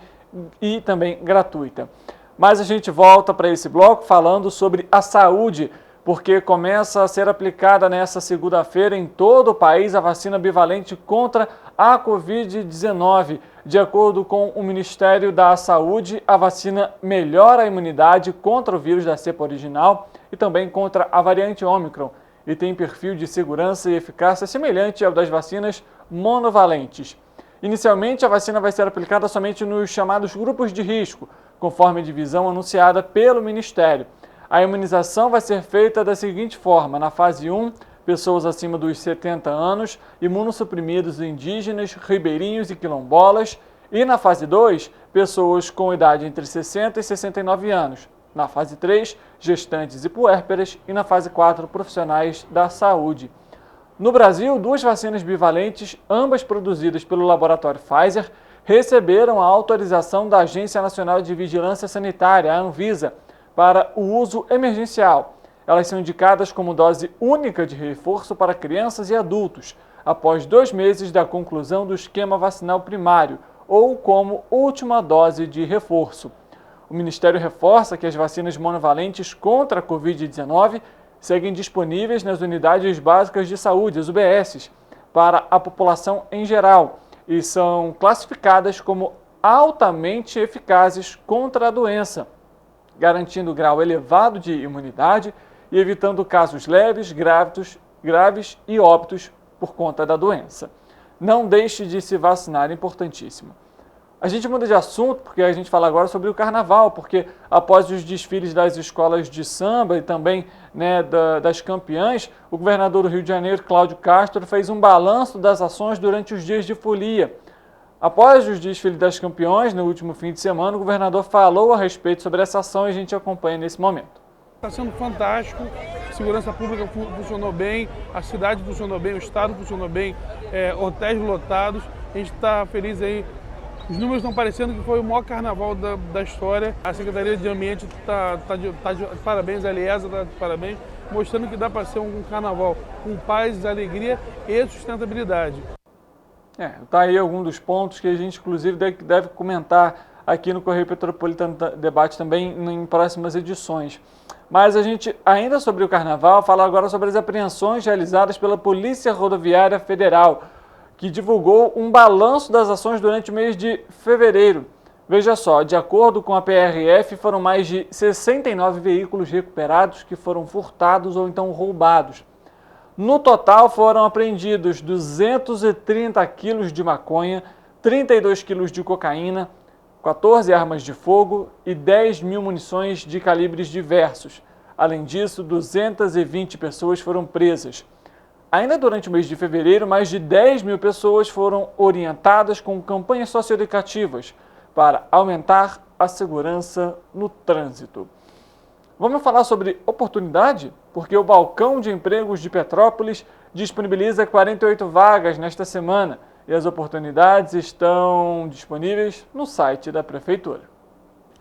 e também gratuita. Mas a gente volta para esse bloco falando sobre a saúde, porque começa a ser aplicada nesta segunda-feira em todo o país a vacina bivalente contra a Covid-19. De acordo com o Ministério da Saúde, a vacina melhora a imunidade contra o vírus da cepa original e também contra a variante Ômicron e tem perfil de segurança e eficácia semelhante ao das vacinas monovalentes. Inicialmente, a vacina vai ser aplicada somente nos chamados grupos de risco, conforme a divisão anunciada pelo Ministério. A imunização vai ser feita da seguinte forma: na fase 1, pessoas acima dos 70 anos, imunossuprimidos indígenas, ribeirinhos e quilombolas, e na fase 2, pessoas com idade entre 60 e 69 anos. Na fase 3, gestantes e puérperas, e na fase 4, profissionais da saúde. No Brasil, 2 vacinas bivalentes, ambas produzidas pelo laboratório Pfizer, receberam a autorização da Agência Nacional de Vigilância Sanitária, a Anvisa, para o uso emergencial. Elas são indicadas como dose única de reforço para crianças e adultos, após 2 meses da conclusão do esquema vacinal primário, ou como última dose de reforço. O Ministério reforça que as vacinas monovalentes contra a Covid-19 seguem disponíveis nas unidades básicas de saúde, as UBSs, para a população em geral, e são classificadas como altamente eficazes contra a doença, garantindo grau elevado de imunidade e evitando casos leves, graves e óbitos por conta da doença. Não deixe de se vacinar, é importantíssimo. A gente muda de assunto porque a gente fala agora sobre o carnaval, porque após os desfiles das escolas de samba e também das campeãs, o governador do Rio de Janeiro, Cláudio Castro, fez um balanço das ações durante os dias de folia. Após os desfiles das campeões, no último fim de semana, o governador falou a respeito sobre essa ação e a gente acompanha nesse momento. Está sendo fantástico, a segurança pública funcionou bem, a cidade funcionou bem, o estado funcionou bem, hotéis lotados, a gente está feliz aí. Os números estão parecendo que foi o maior carnaval da história. A Secretaria de Ambiente está de parabéns, a Eliesa está de parabéns, mostrando que dá para ser um carnaval com paz, alegria e sustentabilidade. Está aí algum dos pontos que a gente, inclusive, deve comentar aqui no Correio Petropolitano Debate também em próximas edições. Mas a gente, ainda sobre o carnaval, fala agora sobre as apreensões realizadas pela Polícia Rodoviária Federal, que divulgou um balanço das ações durante o mês de fevereiro. Veja só, de acordo com a PRF, foram mais de 69 veículos recuperados que foram furtados ou então roubados. No total, foram apreendidos 230 quilos de maconha, 32 quilos de cocaína, 14 armas de fogo e 10 mil munições de calibres diversos. Além disso, 220 pessoas foram presas. Ainda durante o mês de fevereiro, mais de 10 mil pessoas foram orientadas com campanhas socioeducativas para aumentar a segurança no trânsito. Vamos falar sobre oportunidade? Porque o Balcão de Empregos de Petrópolis disponibiliza 48 vagas nesta semana e as oportunidades estão disponíveis no site da Prefeitura.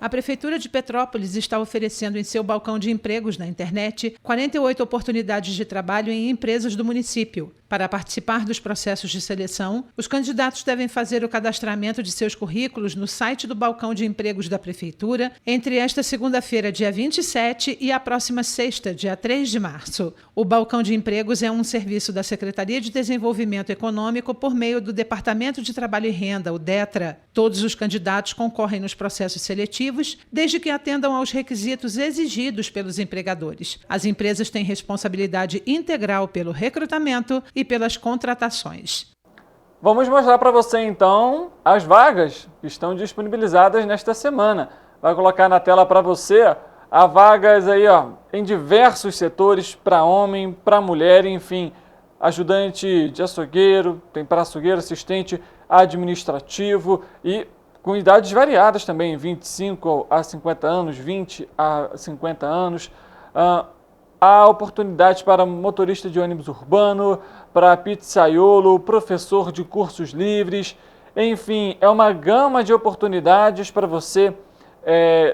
A Prefeitura de Petrópolis está oferecendo em seu balcão de empregos na internet 48 oportunidades de trabalho em empresas do município. Para participar dos processos de seleção, os candidatos devem fazer o cadastramento de seus currículos no site do Balcão de Empregos da Prefeitura entre esta segunda-feira, dia 27, e a próxima sexta, dia 3 de março. O Balcão de Empregos é um serviço da Secretaria de Desenvolvimento Econômico por meio do Departamento de Trabalho e Renda, o DETRA. Todos os candidatos concorrem nos processos seletivos, desde que atendam aos requisitos exigidos pelos empregadores. As empresas têm responsabilidade integral pelo recrutamento e pelas contratações. Vamos mostrar para você, então, as vagas que estão disponibilizadas nesta semana. Vai colocar na tela para você as vagas aí, em diversos setores, para homem, para mulher, enfim, ajudante de açougueiro, tem para açougueiro, assistente administrativo e com idades variadas também, 25 a 50 anos, 20 a 50 anos. Há oportunidades para motorista de ônibus urbano, para pizzaiolo, professor de cursos livres, enfim, é uma gama de oportunidades para você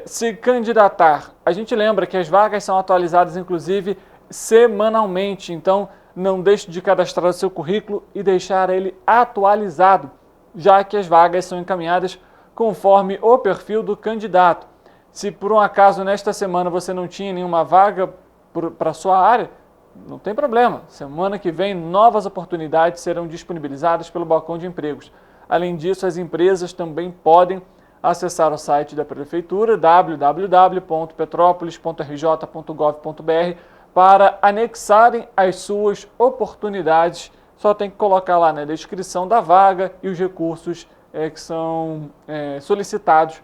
se candidatar. A gente lembra que as vagas são atualizadas, inclusive, semanalmente, então não deixe de cadastrar o seu currículo e deixar ele atualizado, já que as vagas são encaminhadas conforme o perfil do candidato. Se por um acaso nesta semana você não tinha nenhuma vaga para a sua área, não tem problema. Semana que vem, novas oportunidades serão disponibilizadas pelo Balcão de Empregos. Além disso, as empresas também podem acessar o site da Prefeitura, www.petropolis.rj.gov.br, para anexarem as suas oportunidades. Só tem que colocar lá na descrição da vaga e os recursos que são solicitados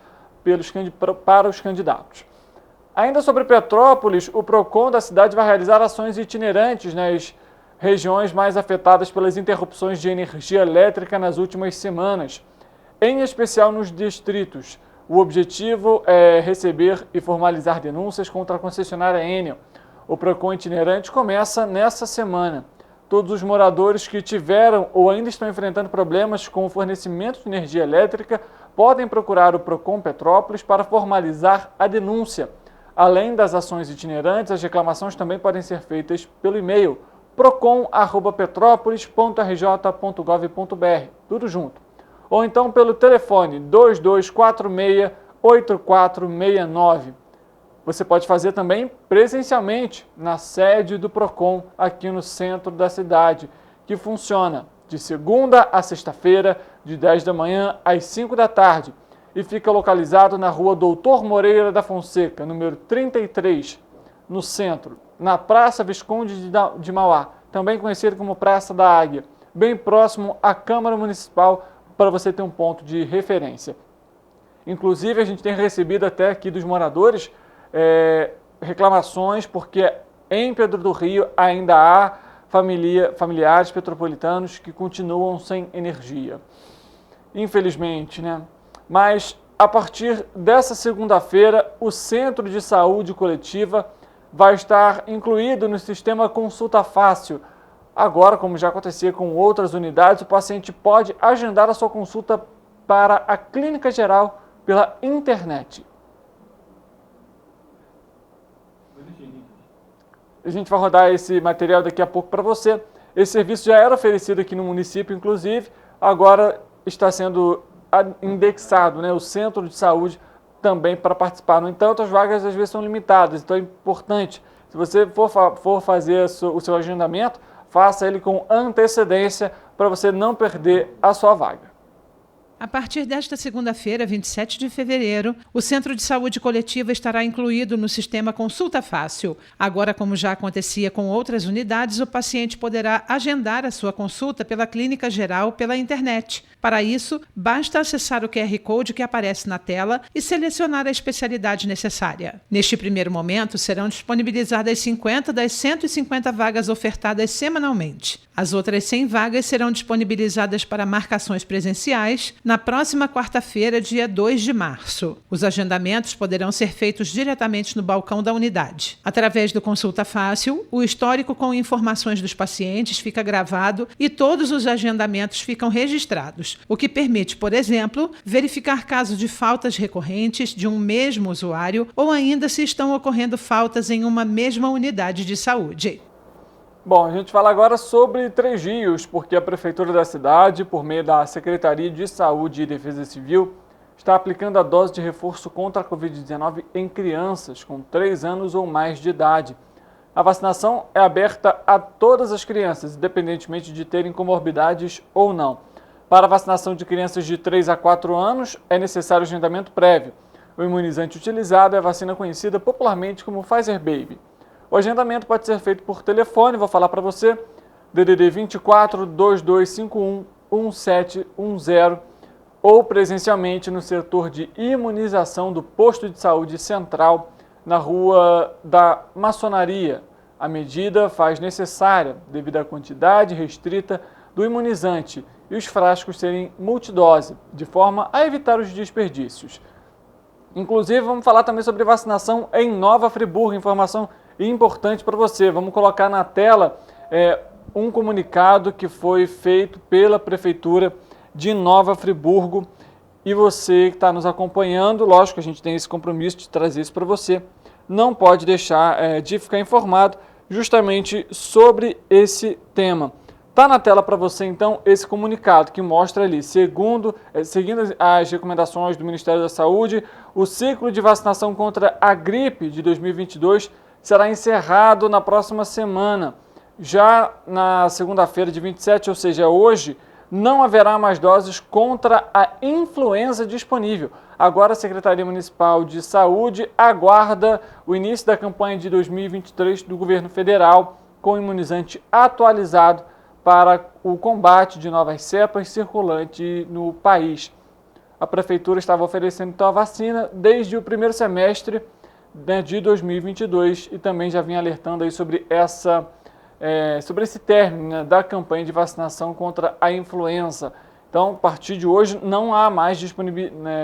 para os candidatos. Ainda sobre Petrópolis, o PROCON da cidade vai realizar ações itinerantes nas regiões mais afetadas pelas interrupções de energia elétrica nas últimas semanas, em especial nos distritos. O objetivo é receber e formalizar denúncias contra a concessionária Enel. O PROCON itinerante começa nesta semana. Todos os moradores que tiveram ou ainda estão enfrentando problemas com o fornecimento de energia elétrica podem procurar o PROCON Petrópolis para formalizar a denúncia. Além das ações itinerantes, as reclamações também podem ser feitas pelo e-mail procon@petrópolis.rj.gov.br, tudo junto. Ou então pelo telefone 2246-8469. Você pode fazer também presencialmente na sede do PROCON, aqui no centro da cidade, que funciona de segunda a sexta-feira, de 10 da manhã às 5 da tarde, e fica localizado na rua Doutor Moreira da Fonseca, número 33, no centro, na Praça Visconde de Mauá, também conhecido como Praça da Águia, bem próximo à Câmara Municipal, para você ter um ponto de referência. Inclusive, a gente tem recebido até aqui dos moradores reclamações, porque em Pedro do Rio ainda há familiares petropolitanos que continuam sem energia. Infelizmente, né? Mas, a partir dessa segunda-feira, o Centro de Saúde Coletiva vai estar incluído no sistema Consulta Fácil. Agora, como já acontecia com outras unidades, o paciente pode agendar a sua consulta para a clínica geral pela internet. A gente vai rodar esse material daqui a pouco para você. Esse serviço já era oferecido aqui no município, inclusive, agora está sendo indexado, né, o centro de saúde também para participar. No entanto, as vagas às vezes são limitadas, então é importante, se você for fazer o seu agendamento, faça ele com antecedência para você não perder a sua vaga. A partir desta segunda-feira, 27 de fevereiro, o Centro de Saúde Coletiva estará incluído no sistema Consulta Fácil. Agora, como já acontecia com outras unidades, o paciente poderá agendar a sua consulta pela clínica geral pela internet. Para isso, basta acessar o QR Code que aparece na tela e selecionar a especialidade necessária. Neste primeiro momento, serão disponibilizadas 50 das 150 vagas ofertadas semanalmente. As outras 100 vagas serão disponibilizadas para marcações presenciais na próxima quarta-feira, dia 2 de março. Os agendamentos poderão ser feitos diretamente no balcão da unidade. Através do Consulta Fácil, o histórico com informações dos pacientes fica gravado e todos os agendamentos ficam registrados, o que permite, por exemplo, verificar casos de faltas recorrentes de um mesmo usuário ou ainda se estão ocorrendo faltas em uma mesma unidade de saúde. Bom, a gente fala agora sobre 3 Rios, porque a Prefeitura da cidade, por meio da Secretaria de Saúde e Defesa Civil, está aplicando a dose de reforço contra a Covid-19 em crianças com 3 anos ou mais de idade. A vacinação é aberta a todas as crianças, independentemente de terem comorbidades ou não. Para a vacinação de crianças de 3 a 4 anos, é necessário agendamento prévio. O imunizante utilizado é a vacina conhecida popularmente como Pfizer Baby. O agendamento pode ser feito por telefone, vou falar para você, DDD 24 2251 1710, ou presencialmente no setor de imunização do Posto de Saúde Central, na Rua da Maçonaria. A medida faz necessária devido à quantidade restrita do imunizante e os frascos serem multidose, de forma a evitar os desperdícios. Inclusive, vamos falar também sobre vacinação em Nova Friburgo, informação importante para você. Vamos colocar na tela um comunicado que foi feito pela Prefeitura de Nova Friburgo. E você que está nos acompanhando, lógico, a gente tem esse compromisso de trazer isso para você, não pode deixar de ficar informado justamente sobre esse tema. Está na tela para você, então, esse comunicado que mostra ali, seguindo as recomendações do Ministério da Saúde, o ciclo de vacinação contra a gripe de 2022 será encerrado na próxima semana. Já na segunda-feira de 27, ou seja, hoje, não haverá mais doses contra a influenza disponível. Agora a Secretaria Municipal de Saúde aguarda o início da campanha de 2023 do governo federal com imunizante atualizado para o combate de novas cepas circulantes no país. a Prefeitura estava oferecendo então a vacina desde o primeiro semestre, né, de 2022 e também já vinha alertando aí sobre esse término, né, da campanha de vacinação contra a influenza. Então, a partir de hoje, não há mais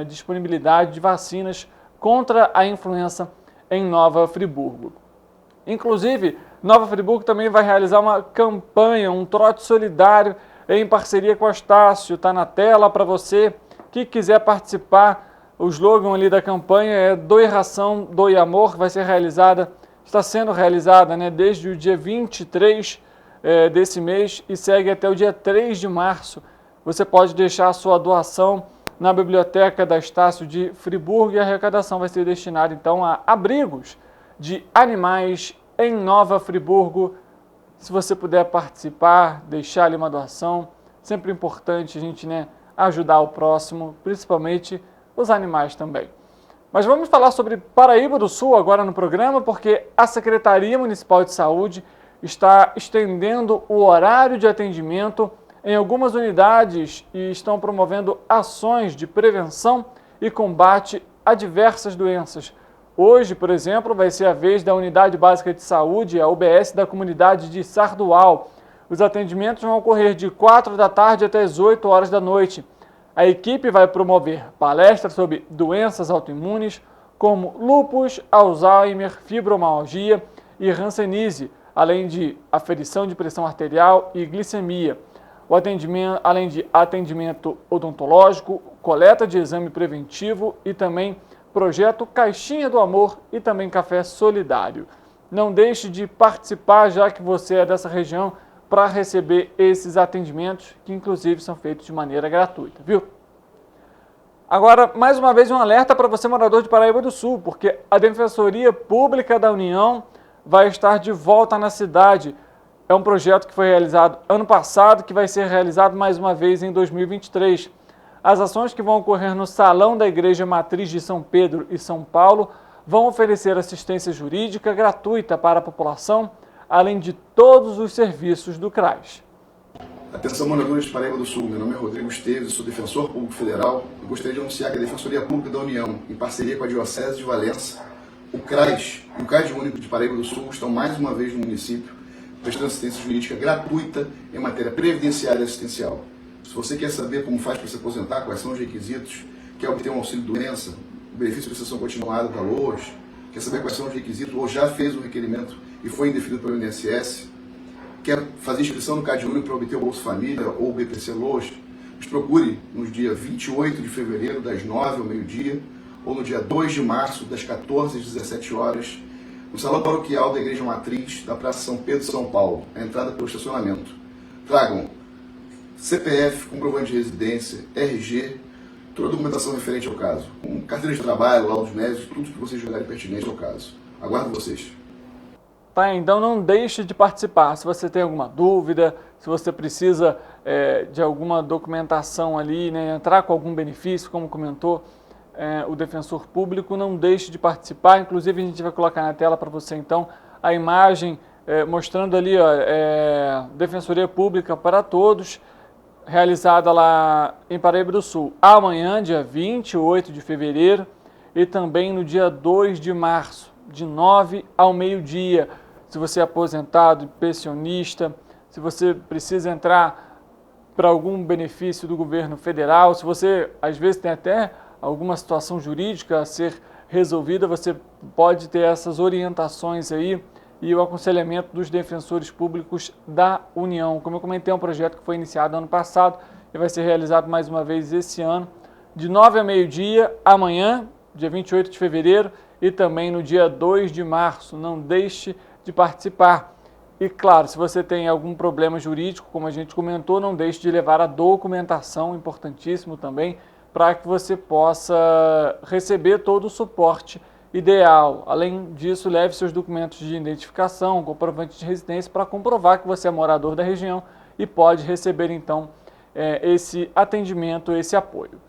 disponibilidade de vacinas contra a influenza em Nova Friburgo. Inclusive, Nova Friburgo também vai realizar uma campanha, um trote solidário em parceria com a Estácio. Está na tela para você que quiser participar. O slogan ali da campanha é Doe Ração, Doe Amor. Está sendo realizada, né, desde o dia 23 desse mês e segue até o dia 3 de março. Você pode deixar a sua doação na biblioteca da Estácio de Friburgo e a arrecadação vai ser destinada então a abrigos de animais em Nova Friburgo. Se você puder participar, deixar ali uma doação, sempre importante a gente, né, ajudar o próximo, principalmente os animais também. Mas vamos falar sobre Paraíba do Sul agora no programa, porque a Secretaria Municipal de Saúde está estendendo o horário de atendimento em algumas unidades e estão promovendo ações de prevenção e combate a diversas doenças. Hoje, por exemplo, vai ser a vez da Unidade Básica de Saúde, a UBS da comunidade de Sardual. Os atendimentos vão ocorrer de 4 da tarde até as 8 horas da noite. A equipe vai promover palestras sobre doenças autoimunes, como lúpus, Alzheimer, fibromialgia e hanseníase, além de aferição de pressão arterial e glicemia. Além de atendimento odontológico, coleta de exame preventivo e também projeto Caixinha do Amor e também café solidário. Não deixe de participar, já que você é dessa região, para receber esses atendimentos, que inclusive são feitos de maneira gratuita, viu? Agora, mais uma vez, um alerta para você, morador de Paraíba do Sul, porque a Defensoria Pública da União vai estar de volta na cidade. É um projeto que foi realizado ano passado, que vai ser realizado mais uma vez em 2023. As ações que vão ocorrer no Salão da Igreja Matriz de São Pedro e São Paulo vão oferecer assistência jurídica gratuita para a população, além de todos os serviços do CRAS. Atenção, moradores de Paraíba do Sul, meu nome é Rodrigo Esteves, sou defensor público federal e gostaria de anunciar que a Defensoria Pública da União, em parceria com a Diocese de Valença, o CRAS e o CAD Único de Paraíba do Sul estão mais uma vez no município prestando assistência jurídica gratuita em matéria previdenciária e assistencial. Se você quer saber como faz para se aposentar, quais são os requisitos, quer obter um auxílio-doença, o benefício de prestação continuada da LOAS, quer saber quais são os requisitos ou já fez o requerimento e foi indeferido pelo INSS, quer fazer inscrição no CAD Único para obter o Bolsa Família ou o BPC LOAS, nos procure no dia 28 de fevereiro, das 9 ao meio-dia, ou no dia 2 de março, das 14 às 17 horas, no Salão Paroquial da Igreja Matriz da Praça São Pedro, São Paulo, a entrada pelo estacionamento. Tragam CPF, comprovante de residência, RG, toda a documentação referente ao caso, com carteira de trabalho, laudos médicos, tudo que vocês julgarem pertinente ao caso. Aguardo vocês. Tá, então não deixe de participar. Se você tem alguma dúvida, se você precisa de alguma documentação ali, né, entrar com algum benefício, como comentou o defensor público, não deixe de participar. Inclusive a gente vai colocar na tela para você então a imagem mostrando ali Defensoria Pública para Todos, realizada lá em Paraíba do Sul, amanhã, dia 28 de fevereiro, e também no dia 2 de março, de 9 ao meio-dia. Se você é aposentado, pensionista, se você precisa entrar para algum benefício do governo federal, se você às vezes tem até alguma situação jurídica a ser resolvida, você pode ter essas orientações aí e o aconselhamento dos defensores públicos da União. Como eu comentei, é um projeto que foi iniciado ano passado e vai ser realizado mais uma vez esse ano, de 9 ao meio-dia, amanhã, dia 28 de fevereiro, e também no dia 2 de março. Não deixe de participar. E claro, se você tem algum problema jurídico, como a gente comentou, não deixe de levar a documentação, importantíssimo também, para que você possa receber todo o suporte ideal. Além disso, leve seus documentos de identificação, comprovante de residência para comprovar que você é morador da região e pode receber então esse atendimento, esse apoio.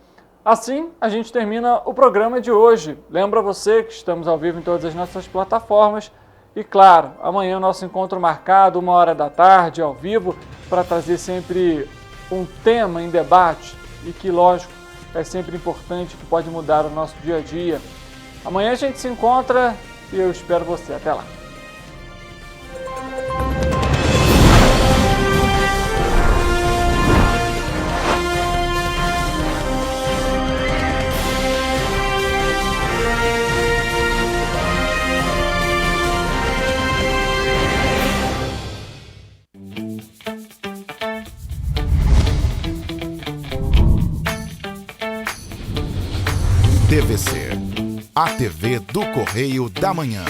Assim, a gente termina o programa de hoje. Lembra você que estamos ao vivo em todas as nossas plataformas e, claro, amanhã o nosso encontro marcado, 1h da tarde, ao vivo, para trazer sempre um tema em debate e que, lógico, é sempre importante, que pode mudar o nosso dia a dia. Amanhã a gente se encontra e eu espero você. Até lá. TVC, a TV do Correio da Manhã.